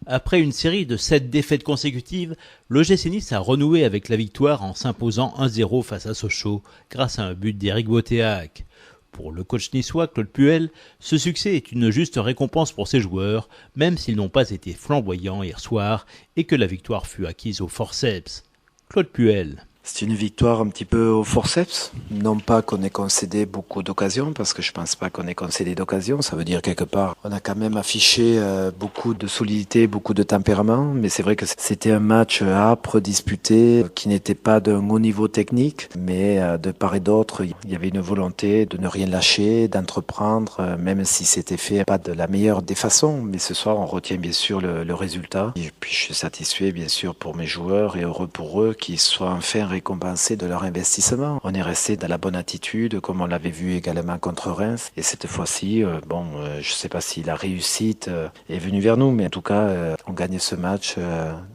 Après une série de 7 défaites consécutives, l'OGC Nice a renoué avec la victoire en s'imposant 1-0 face à Sochaux grâce à un but d'Éric Botéac. Pour le coach niçois Claude Puel, ce succès est une juste récompense pour ses joueurs, même s'ils n'ont pas été flamboyants hier soir et que la victoire fut acquise au forceps. Claude Puel. C'est une victoire un petit peu au forceps. Non pas qu'on ait concédé beaucoup d'occasions, parce que je pense pas qu'on ait concédé d'occasions. Ça veut dire quelque part, on a quand même affiché beaucoup de solidité, beaucoup de tempérament. Mais c'est vrai que c'était un match âpre, disputé, qui n'était pas d'un haut niveau technique. Mais de part et d'autre, il y avait une volonté de ne rien lâcher, d'entreprendre, même si c'était fait pas de la meilleure des façons. Mais ce soir, on retient bien sûr le résultat. Et puis je suis satisfait bien sûr pour mes joueurs et heureux pour eux qu'ils soient enfin récompensés de leur investissement. On est resté dans la bonne attitude, comme on l'avait vu également contre Reims. Et cette fois-ci, je sais pas si la réussite est venue vers nous, mais en tout cas, on gagnait ce match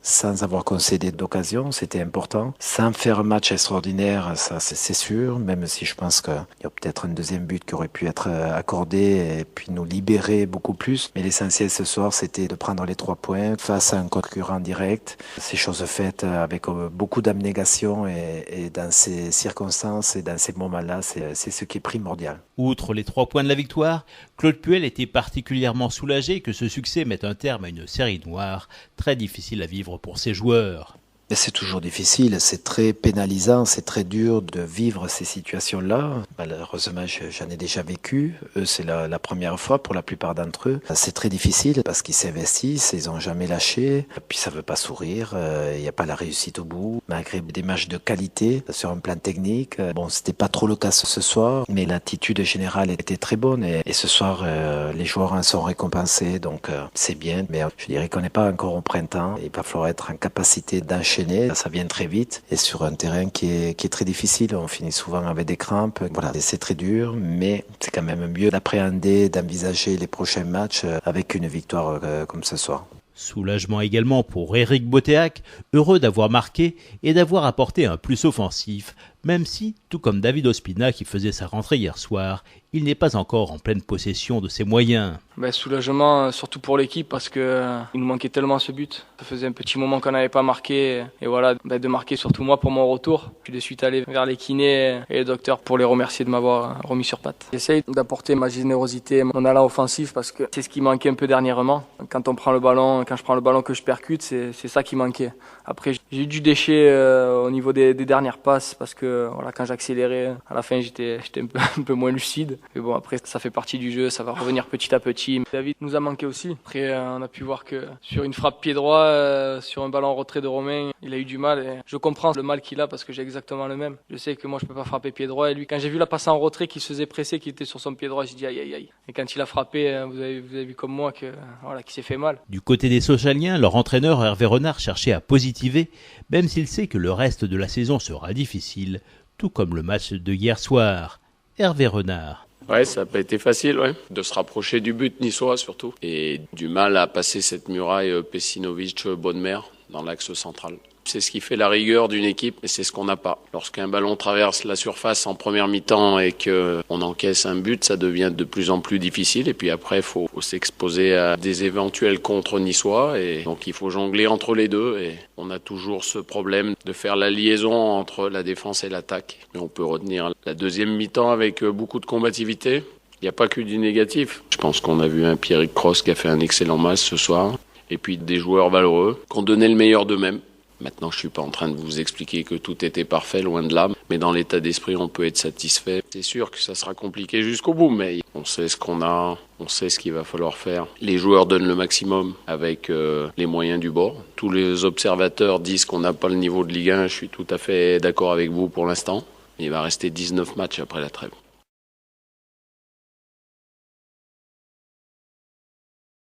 sans avoir concédé d'occasion. C'était important. Sans faire un match extraordinaire, ça c'est sûr, même si je pense qu'il y a peut-être un deuxième but qui aurait pu être accordé et puis nous libérer beaucoup plus. Mais l'essentiel ce soir, c'était de prendre les 3 points face à un concurrent direct. Ces choses faites avec beaucoup d'abnégation et dans ces circonstances et dans ces moments-là, c'est ce qui est primordial. Outre les 3 points de la victoire, Claude Puel était particulièrement soulagé que ce succès mette un terme à une série noire, très difficile à vivre pour ses joueurs. Mais c'est toujours difficile, c'est très pénalisant, c'est très dur de vivre ces situations-là. Malheureusement, j'en ai déjà vécu. Eux, c'est la première fois pour la plupart d'entre eux. C'est très difficile parce qu'ils s'investissent, ils ont jamais lâché. Puis ça veut pas sourire, il n'y a pas la réussite au bout. Malgré des matchs de qualité sur un plan technique. Bon, c'était pas trop le cas ce soir, mais l'attitude générale était très bonne. Et ce soir, les joueurs en sont récompensés, donc c'est bien. Mais je dirais qu'on n'est pas encore au printemps. Il va falloir être en capacité d'enchaîner. Ça vient très vite et sur un terrain qui est très difficile. On finit souvent avec des crampes. Voilà, c'est très dur, mais c'est quand même mieux d'appréhender, d'envisager les prochains matchs avec une victoire comme ce soir. Soulagement également pour Éric Botéac, heureux d'avoir marqué et d'avoir apporté un plus offensif, même si, tout comme David Ospina qui faisait sa rentrée hier soir, il n'est pas encore en pleine possession de ses moyens. Soulagement surtout pour l'équipe parce que il nous manquait tellement ce but. Ça faisait un petit moment qu'on n'avait pas marqué et voilà, de marquer surtout moi pour mon retour. Je suis de suite allé vers les kinés et les docteurs pour les remercier de m'avoir remis sur pattes. J'essaye d'apporter ma générosité, mon allant offensif parce que c'est ce qui manquait un peu dernièrement. Quand je prends le ballon que je percute, c'est ça qui manquait. Après j'ai eu du déchet au niveau des dernières passes parce que voilà, quand j'accélérais à la fin j'étais un peu moins lucide. Mais bon, après ça fait partie du jeu, ça va revenir petit à petit. David nous a manqué aussi. Après on a pu voir que sur une frappe pied droit, sur un ballon en retrait de Romain, il a eu du mal et je comprends le mal qu'il a parce que j'ai exactement le même. Je sais que moi je peux pas frapper pied droit et lui quand j'ai vu la passe en retrait qu'il se faisait presser, qu'il était sur son pied droit, j'ai dit aïe aïe aïe. Et quand il a frappé, vous avez vu comme moi qu'il s'est fait mal. Du côté des Sochaliens, leur entraîneur Hervé Renard cherchait à positiver, même s'il sait que le reste de la saison sera difficile, tout comme le match de hier soir. Hervé Renard. Ouais, ça n'a pas été facile, de se rapprocher du but niçois surtout, et du mal à passer cette muraille Pesinovic-Bonnemer dans l'axe central. C'est ce qui fait la rigueur d'une équipe, et c'est ce qu'on n'a pas. Lorsqu'un ballon traverse la surface en première mi-temps et qu'on encaisse un but, ça devient de plus en plus difficile. Et puis après, il faut s'exposer à des éventuels contre niçois. Et donc il faut jongler entre les deux. Et on a toujours ce problème de faire la liaison entre la défense et l'attaque. Mais on peut retenir la deuxième mi-temps avec beaucoup de combativité. Il n'y a pas que du négatif. Je pense qu'on a vu un Pierrick Cross qui a fait un excellent match ce soir. Et puis des joueurs valeureux qui ont donné le meilleur d'eux-mêmes. Maintenant, je suis pas en train de vous expliquer que tout était parfait, loin de là. Mais dans l'état d'esprit, on peut être satisfait. C'est sûr que ça sera compliqué jusqu'au bout, mais on sait ce qu'on a, on sait ce qu'il va falloir faire. Les joueurs donnent le maximum avec les moyens du bord. Tous les observateurs disent qu'on n'a pas le niveau de Ligue 1. Je suis tout à fait d'accord avec vous pour l'instant. Il va rester 19 matchs après la trêve.